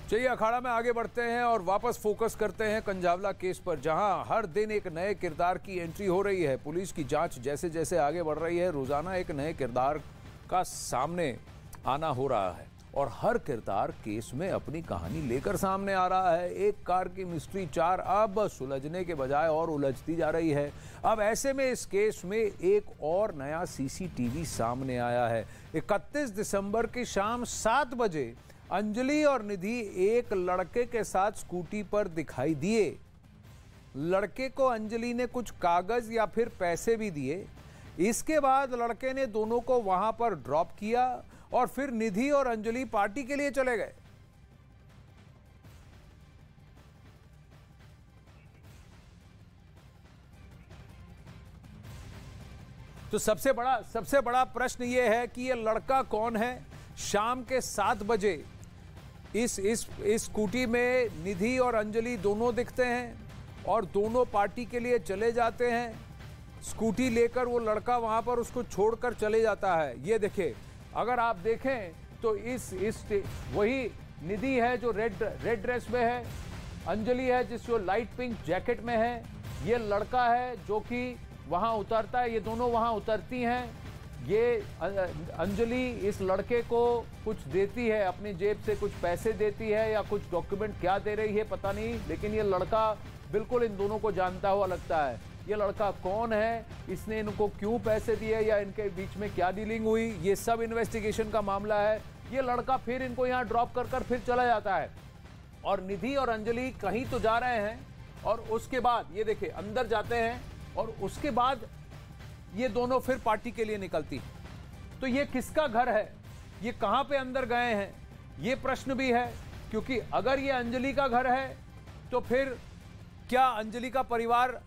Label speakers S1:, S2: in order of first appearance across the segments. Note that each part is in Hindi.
S1: चलिए अखाड़ा में आगे बढ़ते हैं और वापस फोकस करते हैं कंजावला केस पर, जहां हर दिन एक नए किरदार की एंट्री हो रही है। पुलिस की जांच जैसे जैसे आगे बढ़ रही है, रोजाना एक नए किरदार का सामने आना हो रहा है और हर किरदार केस में अपनी कहानी लेकर सामने आ रहा है। एक कार की मिस्ट्री 4 अब सुलझने के बजाय और उलझती जा रही है। अब ऐसे में इस केस में एक और नया सीसीटीवी सामने आया है। 31 दिसंबर की शाम 7 बजे अंजलि और निधि एक लड़के के साथ स्कूटी पर दिखाई दिए। लड़के को अंजलि ने कुछ कागज या फिर पैसे भी दिए। इसके बाद लड़के ने दोनों को वहां पर ड्रॉप किया और फिर निधि और अंजलि पार्टी के लिए चले गए। तो सबसे बड़ा प्रश्न यह है कि यह लड़का कौन है। शाम के 7 बजे इस स्कूटी में निधि और अंजलि दोनों दिखते हैं और दोनों पार्टी के लिए चले जाते हैं। स्कूटी लेकर वो लड़का वहां पर उसको छोड़कर चले जाता है। ये देखिए, अगर आप देखें तो इस वही निधि है जो रेड ड्रेस में है, अंजलि है जो लाइट पिंक जैकेट में है, ये लड़का है जो कि वहां उतरता है, ये दोनों वहां उतरती हैं। ये अंजलि इस लड़के को कुछ देती है, अपनी जेब से कुछ पैसे देती है या कुछ डॉक्यूमेंट क्या दे रही है पता नहीं, लेकिन ये लड़का बिल्कुल इन दोनों को जानता हुआ लगता है। ये लड़का कौन है, इसने इनको क्यों पैसे दिए या इनके बीच में क्या डीलिंग हुई, ये सब इन्वेस्टिगेशन का मामला है। ये लड़का फिर इनको यहाँ ड्रॉप कर फिर चला जाता है और निधि और अंजलि कहीं तो जा रहे हैं और उसके बाद ये देखिए अंदर जाते हैं और उसके बाद ये दोनों फिर पार्टी के लिए निकलती हैं। तो ये किसका घर है, ये कहां पे अंदर गए हैं, ये प्रश्न भी है। क्योंकि अगर ये अंजलि का घर है तो फिर क्या अंजलि का परिवार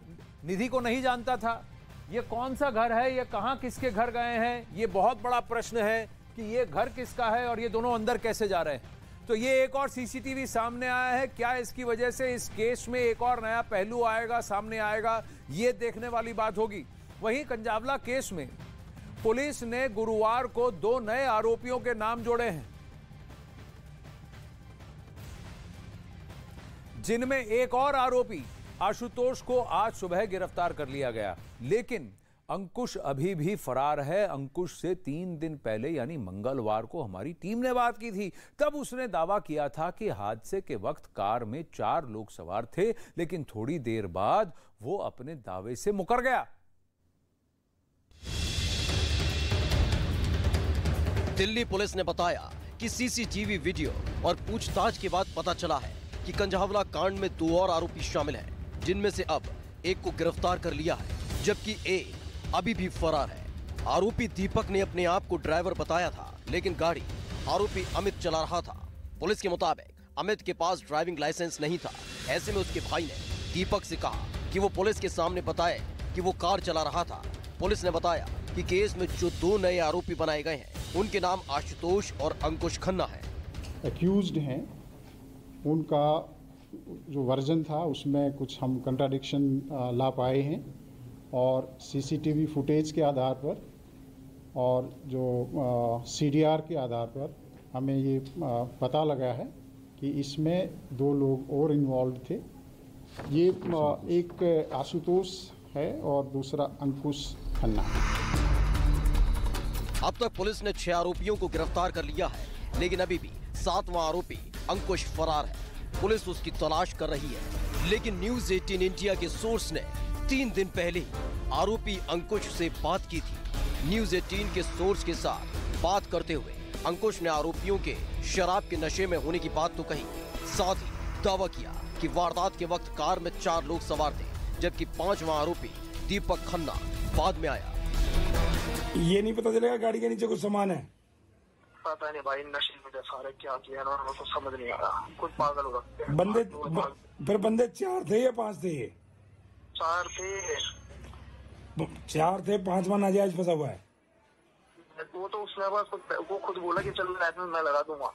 S1: निधि को नहीं जानता था? ये कौन सा घर है, ये कहां किसके घर गए हैं, ये बहुत बड़ा प्रश्न है कि ये घर किसका है और ये दोनों अंदर कैसे जा रहे हैं। तो ये एक और सीसीटीवी सामने आया है। क्या इसकी वजह से इस केस में एक और नया पहलू आएगा, सामने आएगा, ये देखने वाली बात होगी। वहीं कंजावला केस में पुलिस ने गुरुवार को 2 नए आरोपियों के नाम जोड़े हैं, जिनमें एक और आरोपी आशुतोष को आज सुबह गिरफ्तार कर लिया गया। लेकिन अंकुश अभी भी फरार है। अंकुश से 3 दिन पहले यानी मंगलवार को हमारी टीम ने बात की थी। तब उसने दावा किया था कि हादसे के वक्त कार में 4 लोग सवार थे, लेकिन थोड़ी देर बाद वो अपने दावे से मुकर गया।
S2: दिल्ली पुलिस ने बताया कि सीसीटीवी वीडियो और पूछताछ के बाद पता चला है कि कंजावला कांड में 2 और आरोपी शामिल हैं, जिनमें से अब एक को गिरफ्तार कर लिया है, जबकि एक अभी भी फरार है। आरोपी दीपक ने अपने आप को ड्राइवर बताया था, लेकिन गाड़ी आरोपी अमित चला रहा था। पुलिस के मुताबिक अमित के पास ड्राइविंग लाइसेंस नहीं था। ऐसे में उसके भाई ने दीपक से कहा कि वो पुलिस के सामने बताए कि वो कार चला रहा था। पुलिस ने बताया कि केस में जो 2 नए आरोपी बनाए गए हैं, उनके नाम आशुतोष और अंकुश खन्ना है।
S3: एक्यूज्ड हैं, उनका जो वर्जन था उसमें कुछ हम कंट्राडिक्शन ला पाए हैं और सीसीटीवी फुटेज के आधार पर और जो सीडीआर के आधार पर हमें ये पता लगा है कि इसमें 2 लोग और इन्वॉल्व थे। ये एक आशुतोष है और दूसरा अंकुश खन्ना है।
S2: अब तक पुलिस ने 6 आरोपियों को गिरफ्तार कर लिया है, लेकिन अभी भी 7वां आरोपी अंकुश फरार है। पुलिस उसकी तलाश कर रही है, लेकिन न्यूज़ 18 इंडिया के सोर्स ने 3 दिन पहले ही आरोपी अंकुश से बात की थी। न्यूज़ 18 के सोर्स के साथ बात करते हुए अंकुश ने आरोपियों के शराब के नशे में होने की बात तो कही, साथ ही दावा किया कि वारदात के वक्त कार में 4 लोग सवार थे, जबकि 5वां आरोपी दीपक खन्ना बाद में आया।
S4: ये नहीं पता चलेगा गाड़ी के नीचे कुछ सामान है?
S5: पता नहीं भाई, नशे में सारे क्या किया ना, उनको समझ नहीं आ रहा, कुछ पागल हो रखते हैं।
S4: फिर बंदे 4 थे या 5 थे?
S5: 4 थे।
S4: 4 थे, 5वां नाजायज फंसा हुआ है।
S5: वो तो उसने वो खुद बोला कि चल लाइसेंस मैं लगा दूंगा।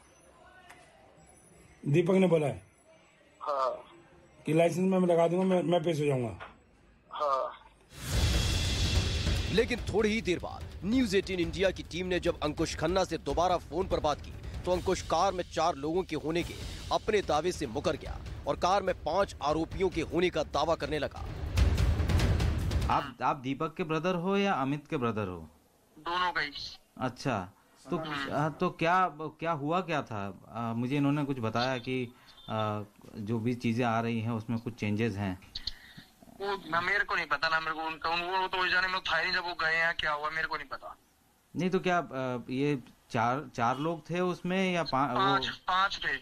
S4: दीपक ने बोला है?
S5: हाँ,
S4: कि लाइसेंस मैं लगा दूंगा, मैं पेश हो जाऊंगा।
S5: हाँ।
S2: लेकिन थोड़ी ही देर बाद न्यूज़ 18 इंडिया की टीम ने जब अंकुश खन्ना से दोबारा फोन पर बात की, तो अंकुश कार में 4 लोगों के होने के अपने दावे से मुकर गया और कार में 5 आरोपियों के होने का दावा करने लगा।
S6: आप दीपक के ब्रदर हो या अमित के ब्रदर हो?
S5: दोनों का ही।
S6: अच्छा, तो क्या हुआ क्या था? मुझे इन्होंने कुछ बताया कि जो भी चीजें आ रही हैं उसमें कुछ चेंजेस हैं।
S5: वो ना मेरे को नहीं पता, ना मेरे को उनका वो तो जाने में था ही, जब वो गए हैं क्या हुआ मेरे को नहीं पता।
S6: नहीं तो क्या ये चार लोग थे उसमें या
S5: पांच थे?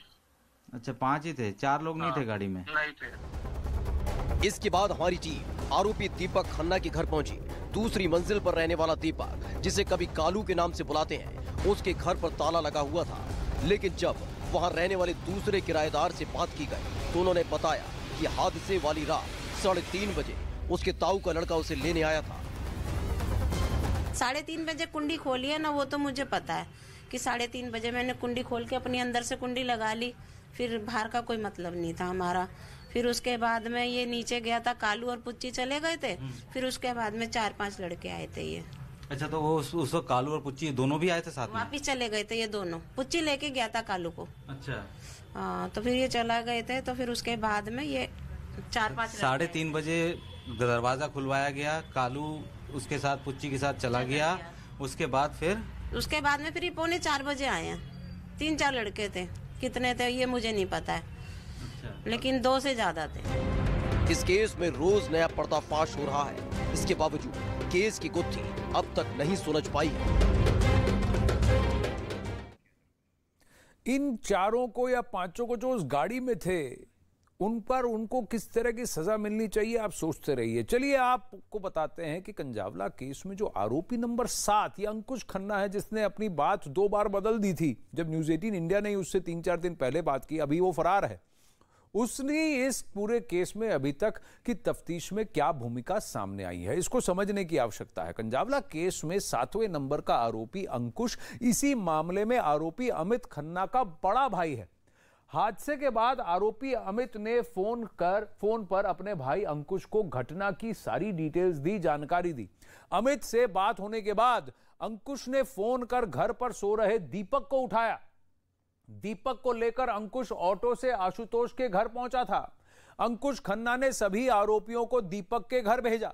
S6: अच्छा 5 ही थे, 4 लोग नहीं थे गाड़ी में?
S5: नहीं थे।
S2: इसके बाद हमारी टीम आरोपी दीपक खन्ना के घर पहुंची। दूसरी मंजिल पर रहने वाला दीपक, जिसे कभी कालू के नाम से बुलाते हैं, उसके घर पर ताला लगा हुआ था। लेकिन जब वहां रहने वाले दूसरे किराएदार से बात की गई तो उन्होंने बताया कि हादसे वाली रात 3:30 बजे उसके ताऊ का लड़का उसे लेने आया था।
S7: 3:30 बजे कुंडी खोली है ना, वो तो मुझे पता है कि 3:30 बजे मैंने कुंडी खोल के अपनी अंदर से कुंडी लगा ली, फिर बाहर का कोई मतलब नहीं था हमारा। फिर उसके बाद में ये नीचे गया था, कालू और पुच्ची चले गए थे। फिर उसके बाद में 4-5 लड़के आए थे ये।
S6: अच्छा, तो वो उस वक्त कालू और पुच्ची दोनों भी आए थे साथ में?
S7: वापिस चले गए थे ये दोनों। पुच्ची लेके गया था कालू को।
S6: अच्छा
S7: हाँ, तो फिर ये चला गए थे। तो फिर उसके बाद में ये 4-5
S6: 3:30 बजे दरवाजा खुलवाया गया, कालू उसके साथ पुच्ची के साथ चला गया। उसके बाद में फिर 3:45 बजे आए हैं। 3-4 लड़के थे, कितने थे ये मुझे नहीं पता है। अच्छा। लेकिन 2 से ज्यादा थे।
S2: इस केस में रोज नया पर्दाफाश हो रहा है। इसके बावजूद केस की गुत्थी अब तक नहीं सुलझ पाई।
S1: इन 4 को या 5 को जो उस गाड़ी में थे, उन पर उनको किस तरह की सजा मिलनी चाहिए, आप सोचते रहिए। चलिए आपको बताते हैं कि कंजावला केस में जो आरोपी नंबर 7 ये अंकुश खन्ना है, जिसने अपनी बात 2 बार बदल दी थी। जब न्यूज़ 18 इंडिया ने उससे 3-4 दिन पहले बात की, अभी वो फरार है। उसने इस पूरे केस में अभी तक की तफ्तीश में क्या भूमिका सामने आई है, इसको समझने की आवश्यकता है। कंजावला केस में 7वें नंबर का आरोपी अंकुश इसी मामले में आरोपी अमित खन्ना का बड़ा भाई है। हादसे के बाद आरोपी अमित ने फोन पर अपने भाई अंकुश को घटना की सारी डिटेल्स दी, जानकारी दी। अमित से बात होने के बाद अंकुश ने फोन कर घर पर सो रहे दीपक को उठाया। दीपक को लेकर अंकुश ऑटो से आशुतोष के घर पहुंचा था। अंकुश खन्ना ने सभी आरोपियों को दीपक के घर भेजा।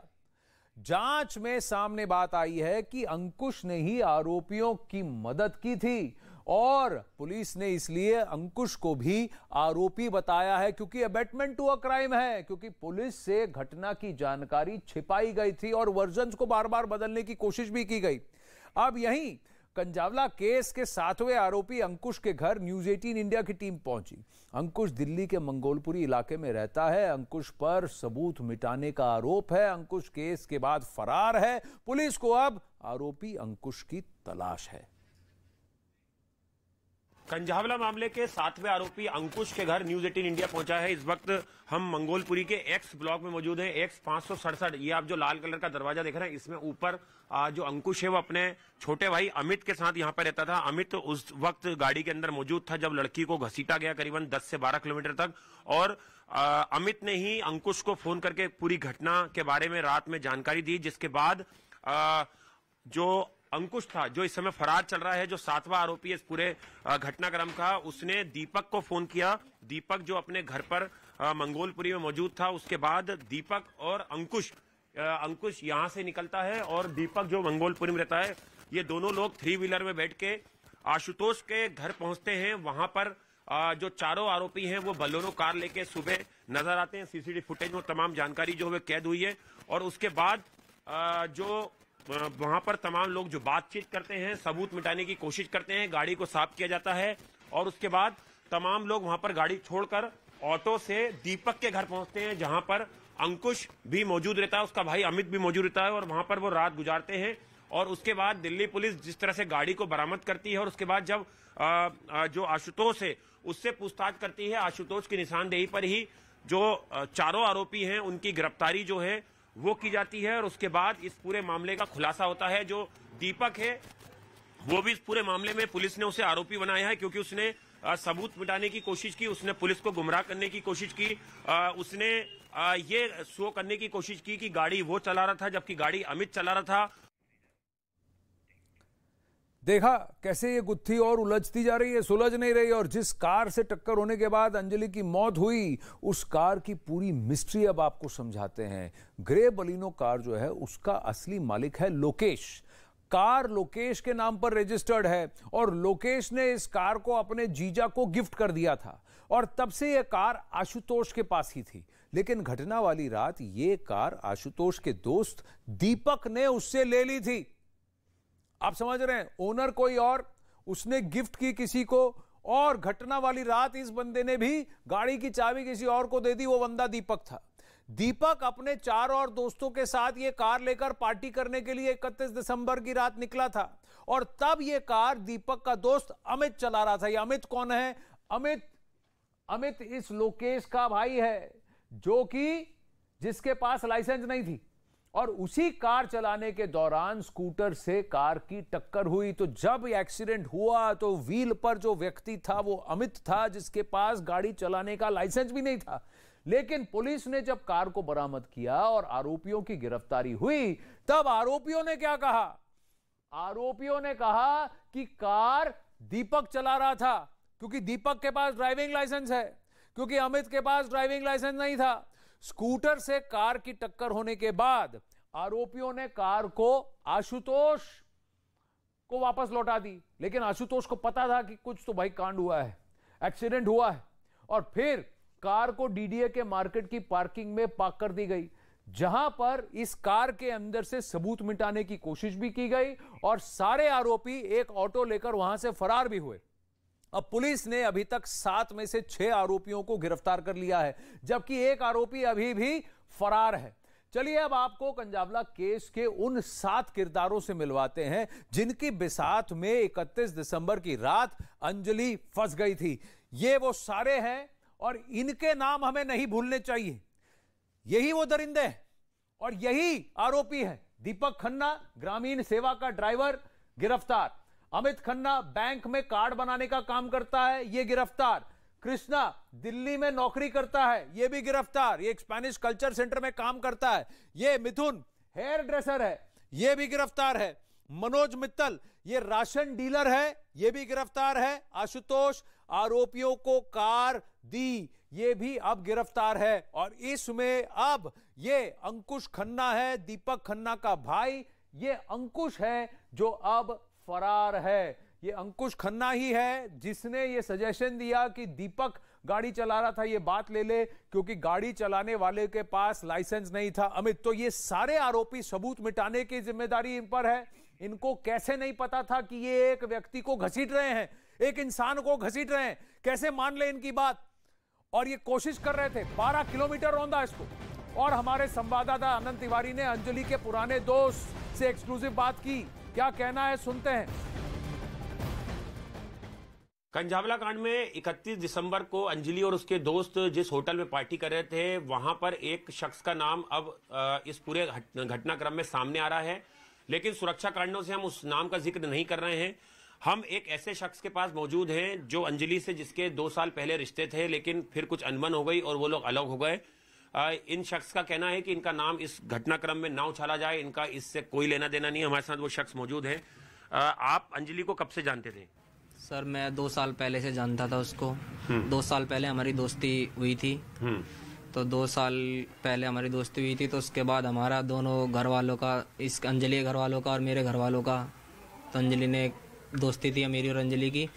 S1: जांच में सामने बात आई है कि अंकुश ने ही आरोपियों की मदद की थी और पुलिस ने इसलिए अंकुश को भी आरोपी बताया है, क्योंकि अबेटमेंट टू अ क्राइम है, क्योंकि पुलिस से घटना की जानकारी छिपाई गई थी और वर्जन्स को बार बार बदलने की कोशिश भी की गई। अब यहीं कंजावला केस के 7वें आरोपी अंकुश के घर न्यूज़ 18 इंडिया की टीम पहुंची। अंकुश दिल्ली के मंगोलपुरी इलाके में रहता है। अंकुश पर सबूत मिटाने का आरोप है। अंकुश केस के बाद फरार है। पुलिस को अब आरोपी अंकुश की तलाश है।
S8: कंजावला मामले के 7वें आरोपी अंकुश के घर न्यूज़ 18 इंडिया पहुंचा है। इस वक्त हम मंगोलपुरी के एक्स ब्लॉक में मौजूद हैं। एक्स 567, ये आप जो लाल कलर का दरवाजा देख रहे हैं, इसमें ऊपर जो अंकुश है वो अपने छोटे भाई अमित के साथ यहाँ पर रहता था। अमित उस वक्त गाड़ी के अंदर मौजूद था जब लड़की को घसीटा गया करीबन 10 से 12 किलोमीटर तक, और अमित ने ही अंकुश को फोन करके पूरी घटना के बारे में रात में जानकारी दी, जिसके बाद जो अंकुश था, जो इस समय फरार चल रहा है, जो 7वां आरोपी इस पूरे घटनाक्रम का, उसने दीपक को फोन किया। दीपक जो अपने घर पर मंगोलपुरी में मौजूद था। उसके बाद दीपक और अंकुश यहां से निकलता है और दीपक जो मंगोलपुरी में रहता है, ये दोनों लोग 3 व्हीलर में बैठ के आशुतोष के घर पहुंचते हैं। वहां पर जो चारों आरोपी हैं वो बलोरो कार लेके सुबह नजर आते हैं। सीसीटीवी फुटेज में तमाम जानकारी जो है कैद हुई है, और उसके बाद जो वहां पर तमाम लोग जो बातचीत करते हैं, सबूत मिटाने की कोशिश करते हैं, गाड़ी को साफ किया जाता है, और उसके बाद तमाम लोग वहां पर गाड़ी छोड़कर ऑटो से दीपक के घर पहुंचते हैं, जहां पर अंकुश भी मौजूद रहता है, उसका भाई अमित भी मौजूद रहता है, और वहां पर वो रात गुजारते हैं। और उसके बाद दिल्ली पुलिस जिस तरह से गाड़ी को बरामद करती है, और उसके बाद जब जो आशुतोष है उससे पूछताछ करती है, आशुतोष की निशानदेही पर ही जो चारों आरोपी हैं उनकी गिरफ्तारी जो है वो की जाती है। और उसके बाद इस पूरे मामले का खुलासा होता है। जो दीपक है वो भी इस पूरे मामले में पुलिस ने उसे आरोपी बनाया है, क्योंकि उसने सबूत मिटाने की कोशिश की, उसने पुलिस को गुमराह करने की कोशिश की, उसने ये शो करने की कोशिश की कि गाड़ी वो चला रहा था जबकि गाड़ी अमित चला रहा था।
S1: देखा कैसे ये गुत्थी और उलझती जा रही है, सुलझ नहीं रही। और जिस कार से टक्कर होने के बाद अंजलि की मौत हुई, उस कार की पूरी मिस्ट्री अब आपको समझाते हैं। ग्रे बलिनो कार जो है उसका असली मालिक है लोकेश। कार लोकेश के नाम पर रजिस्टर्ड है और लोकेश ने इस कार को अपने जीजा को गिफ्ट कर दिया था और तब से यह कार आशुतोष के पास ही थी। लेकिन घटना वाली रात ये कार आशुतोष के दोस्त दीपक ने उससे ले ली थी। आप समझ रहे हैं, ओनर कोई और, उसने गिफ्ट की किसी को, और घटना वाली रात इस बंदे ने भी गाड़ी की चाबी किसी और को दे दी। वो बंदा दीपक था। दीपक अपने 4 और दोस्तों के साथ ये कार लेकर पार्टी करने के लिए 31 दिसंबर की रात निकला था और तब ये कार दीपक का दोस्त अमित चला रहा था। ये अमित कौन है? अमित इस लोकेश का भाई है, जो कि जिसके पास लाइसेंस नहीं थी। और उसी कार चलाने के दौरान स्कूटर से कार की टक्कर हुई। तो जब एक्सीडेंट हुआ तो व्हील पर जो व्यक्ति था वो अमित था, जिसके पास गाड़ी चलाने का लाइसेंस भी नहीं था। लेकिन पुलिस ने जब कार को बरामद किया और आरोपियों की गिरफ्तारी हुई, तब आरोपियों ने क्या कहा? आरोपियों ने कहा कि कार दीपक चला रहा था, क्योंकि दीपक के पास ड्राइविंग लाइसेंस है, क्योंकि अमित के पास ड्राइविंग लाइसेंस नहीं था। स्कूटर से कार की टक्कर होने के बाद आरोपियों ने कार को आशुतोष को वापस लौटा दी। लेकिन आशुतोष को पता था कि कुछ तो भाई कांड हुआ है, एक्सीडेंट हुआ है, और फिर कार को डीडीए के मार्केट की पार्किंग में पार्क कर दी गई, जहां पर इस कार के अंदर से सबूत मिटाने की कोशिश भी की गई और सारे आरोपी एक ऑटो लेकर वहां से फरार भी हुए। अब पुलिस ने अभी तक 7 में से 6 आरोपियों को गिरफ्तार कर लिया है, जबकि एक आरोपी अभी भी फरार है। चलिए अब आपको कंजावला केस के उन 7 किरदारों से मिलवाते हैं जिनकी बिसात में 31 दिसंबर की रात अंजलि फंस गई थी। ये वो सारे हैं और इनके नाम हमें नहीं भूलने चाहिए। यही वो दरिंदे हैं और यही आरोपी है। दीपक खन्ना, ग्रामीण सेवा का ड्राइवर, गिरफ्तार। अमित खन्ना बैंक में कार्ड बनाने का काम करता है, यह गिरफ्तार। कृष्णा दिल्ली में नौकरी करता है, यह भी गिरफ्तार। ये एक स्पेनिश कल्चर सेंटर में काम करता है। यह मिथुन हेयर ड्रेसर है, यह भी गिरफ्तार है। मनोज मित्तल ये राशन डीलर है, यह भी गिरफ्तार है। आशुतोष आरोपियों को कार दी, ये भी अब गिरफ्तार है। और इसमें अब ये अंकुश खन्ना है, दीपक खन्ना का भाई। ये अंकुश है जो अब फरार है। ये अंकुश खन्ना ही है जिसने ये सजेशन दिया कि दीपक गाड़ी चला रहा था, ये बात ले ले, क्योंकि गाड़ी चलाने वाले के पास लाइसेंस नहीं था अमित। तो ये सारे आरोपी सबूत मिटाने की जिम्मेदारी इन पर है। इनको कैसे नहीं पता था कि ये एक व्यक्ति को घसीट रहे हैं, एक इंसान को घसीट रहे हैं? कैसे मान ले इनकी बात? और ये कोशिश कर रहे थे 12 किलोमीटर रौंदा इसको। और हमारे संवाददाता आनंद तिवारी ने अंजलि के पुराने दोस्त से एक्सक्लूसिव बात की। क्या कहना है, सुनते हैं।
S8: कंजावला कांड में 31 दिसंबर को अंजलि और उसके दोस्त जिस होटल में पार्टी कर रहे थे, वहां पर एक शख्स का नाम अब इस पूरे घटनाक्रम में सामने आ रहा है। लेकिन सुरक्षा कारणों से हम उस नाम का जिक्र नहीं कर रहे हैं। हम एक ऐसे शख्स के पास मौजूद हैं जो अंजलि से जिसके 2 साल पहले रिश्ते थे, लेकिन फिर कुछ अनबन हो गई और वो लोग अलग हो गए। इन शख्स का कहना है कि इनका नाम इस घटनाक्रम में ना उछाला जाए, इनका इससे कोई लेना देना नहीं है। हमारे साथ वो शख्स मौजूद है। आप अंजलि को कब से जानते थे?
S9: सर मैं 2 साल पहले से जानता था उसको। 2 साल पहले हमारी दोस्ती हुई थी। तो 2 साल पहले हमारी दोस्ती हुई थी, तो उसके बाद हमारा दोनों घर वालों का, इस अंजलि के घर वालों का और मेरे घर वालों का, तो अंजलि ने दोस्ती थी मेरी और अंजलि की,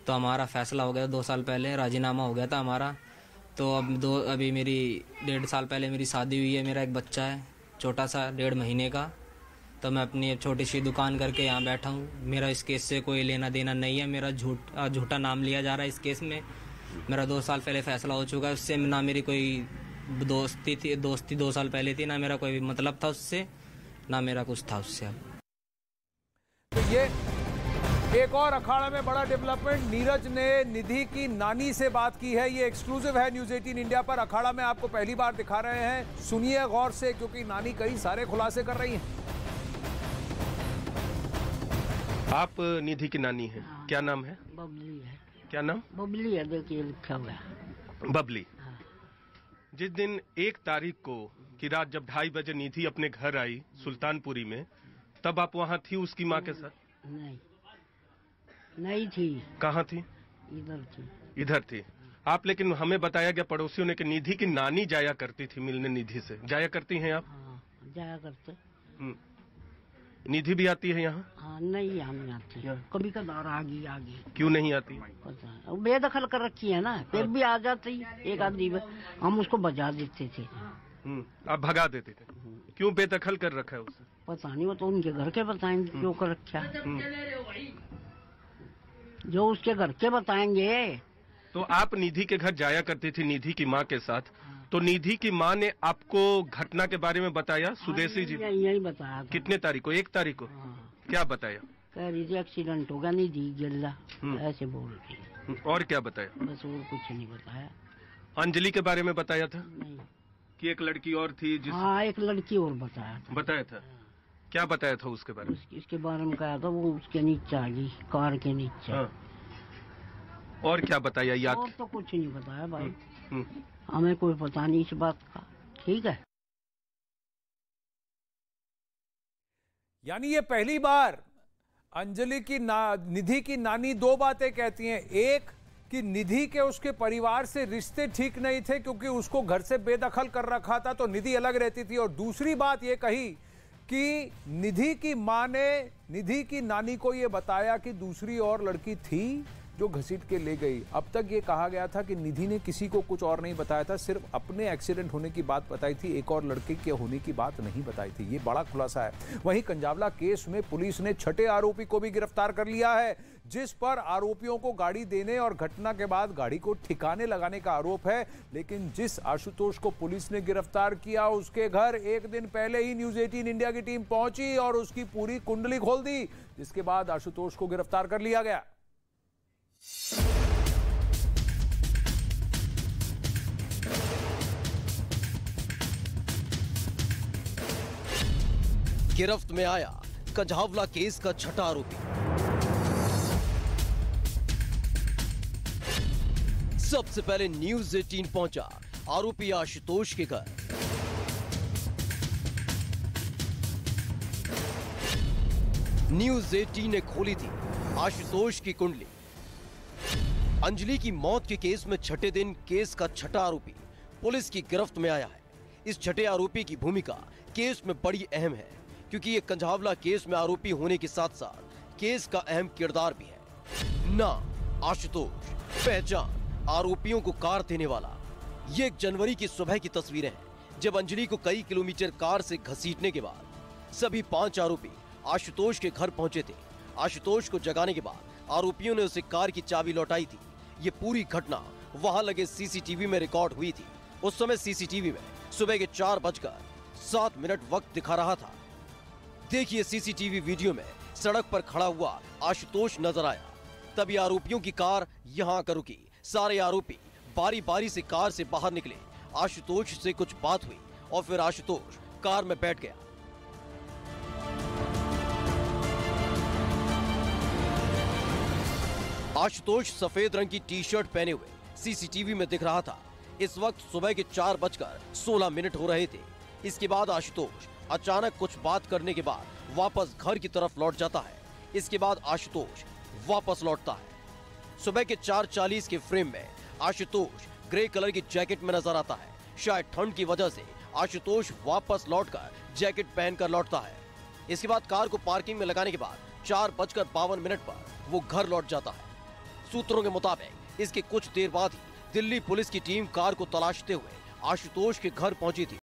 S9: तो हमारा फैसला हो गया 2 साल पहले, राजीनामा हो गया था हमारा। तो अभी मेरी 1.5 साल पहले मेरी शादी हुई है। मेरा एक बच्चा है छोटा सा 1.5 महीने का। तो मैं अपनी छोटी सी दुकान करके यहाँ बैठा हूँ। मेरा इस केस से कोई लेना देना नहीं है। मेरा झूठा नाम लिया जा रहा है इस केस में। मेरा 2 साल पहले फैसला हो चुका है। उससे ना मेरी कोई दोस्ती 2 साल पहले थी, ना मेरा कोई मतलब था उससे, ना मेरा कुछ था उससे।
S1: तो ये एक और अखाड़ा में बड़ा डेवलपमेंट। नीरज ने निधि की नानी से बात की है। ये एक्सक्लूसिव है न्यूज 18 इंडिया पर। अखाड़ा में आपको पहली बार दिखा रहे हैं, सुनिए गौर से, क्योंकि नानी कई सारे खुलासे कर रही हैं।
S10: आप निधि की नानी हैं? हाँ। क्या नाम है?
S11: बबली है।
S10: क्या नाम?
S11: बबली है, देखिए लिखा हुआ है
S10: बबली। हाँ। जिस दिन 1 तारीख को की रात जब 2:30 बजे निधि अपने घर आई सुल्तानपुरी में, तब आप वहाँ थी उसकी माँ के साथ?
S11: नहीं। नहीं थी।
S10: कहाँ थी?
S11: इधर थी।
S10: इधर थी आप, लेकिन हमें बताया गया पड़ोसियों ने कि निधि की नानी जाया करती थी मिलने निधि से। जाया करती हैं आप?
S11: हाँ, जाया करते।
S10: निधि भी आती है यहाँ?
S11: हाँ, नहीं यहाँ नहीं आती, कभी कभार आगी।
S10: क्यों नहीं आती?
S11: पता है, बेदखल कर रखी है ना, फिर भी आ जाती एक आदमी, हम उसको बजा देते थे।
S10: आप भगा देते थे? क्यों बेदखल कर रखा है उसे?
S11: पता नहीं, वो तो उनके घर के बताएंगे क्यों कर रखा है, जो उसके घर के बताएंगे।
S10: तो आप निधि के घर जाया करती थी निधि की माँ के साथ, तो निधि की माँ ने आपको घटना के बारे में बताया? सुदेशी जी
S11: यही बताया था।
S10: कितने तारीख को? 1 तारीख को। क्या बताया?
S11: कह रही थी एक्सीडेंट होगा, निधि गिल्ला, ऐसे बोल रही।
S10: और क्या बताया?
S11: बस और कुछ नहीं बताया।
S10: अंजलि के बारे में बताया था?
S11: नहीं।
S10: कि एक लड़की और थी
S11: हाँ, एक लड़की और बताया था।
S10: क्या बताया था उसके बारे में?
S11: इसके बारे में कहा था, वो उसके नीचे आ गई, कार के नीचे।
S10: और क्या बताया याद?
S11: और तो कुछ नहीं बताया भाई, हमें कोई पता नहीं इस बात का। ठीक है,
S1: यानी ये पहली बार अंजलि की निधि की नानी 2 बातें कहती हैं। एक कि निधि के उसके परिवार से रिश्ते ठीक नहीं थे क्योंकि उसको घर से बेदखल कर रखा था, तो निधि अलग रहती थी। और दूसरी बात ये कही कि निधि की मां ने निधि की नानी को ये बताया कि दूसरी और लड़की थी जो घसीट के ले गई। अब तक ये कहा गया था कि निधि ने किसी को कुछ और नहीं बताया था, सिर्फ अपने एक्सीडेंट होने की बात बताई थी, एक और लड़के के होने की बात नहीं बताई थी। ये बड़ा खुलासा है। वहीं कंजावला केस में पुलिस ने 6ठे आरोपी को भी गिरफ्तार कर लिया है, जिस पर आरोपियों को गाड़ी देने और घटना के बाद गाड़ी को ठिकाने लगाने का आरोप है। लेकिन जिस आशुतोष को पुलिस ने गिरफ्तार किया, उसके घर एक दिन पहले ही न्यूज 18 इंडिया की टीम पहुंची और उसकी पूरी कुंडली खोल दी, जिसके बाद आशुतोष को गिरफ्तार कर लिया गया।
S2: गिरफ्त में आया कंझावला केस का 6ठा आरोपी। सबसे पहले न्यूज 18 पहुंचा आरोपी आशुतोष के घर। न्यूज 18 ने खोली थी आशुतोष की कुंडली। अंजलि की मौत के केस में 6ठे दिन केस का 6ठा आरोपी पुलिस की गिरफ्त में आया है। इस 6ठे आरोपी की भूमिका केस में बड़ी अहम है, क्योंकि ये कंझावला केस में आरोपी होने के साथ साथ केस का अहम किरदार भी है। नाम आशुतोष, पहचान आरोपियों को कार देने वाला। ये 1 जनवरी की सुबह की तस्वीरें हैं, जब अंजलि को कई किलोमीटर कार से घसीटने के बाद सभी 5 आरोपी आशुतोष के घर पहुंचे थे। आशुतोष को जगाने के बाद आरोपियों ने उसे कार की चाबी लौटाई थी। ये पूरी घटना वहां लगे सीसीटीवी में रिकॉर्ड हुई थी। उस समय सीसीटीवी में सुबह के 4:07 वक्त दिखा रहा था। देखिए सीसीटीवी वीडियो में सड़क पर खड़ा हुआ आशुतोष नजर आया। तभी आरोपियों की कार यहां आकर रुकी। सारे आरोपी बारी बारी से कार से बाहर निकले। आशुतोष से कुछ बात हुई और फिर आशुतोष कार में बैठ गया। आशुतोष सफेद रंग की टी-शर्ट पहने हुए सीसीटीवी में दिख रहा था। इस वक्त सुबह के 4:16 हो रहे थे। इसके बाद आशुतोष अचानक कुछ बात करने के बाद वापस घर की तरफ लौट जाता है। इसके बाद आशुतोष वापस लौटता है। सुबह के 4:40 के फ्रेम में आशुतोष ग्रे कलर की जैकेट में नजर आता है। शायद ठंड की वजह से आशुतोष वापस लौटकर जैकेट पहनकर लौटता है। इसके बाद कार को पार्किंग में लगाने के बाद 4:52 पर वो घर लौट जाता है। सूत्रों के मुताबिक इसके कुछ देर बाद ही दिल्ली पुलिस की टीम कार को तलाशते हुए आशुतोष के घर पहुंची थी।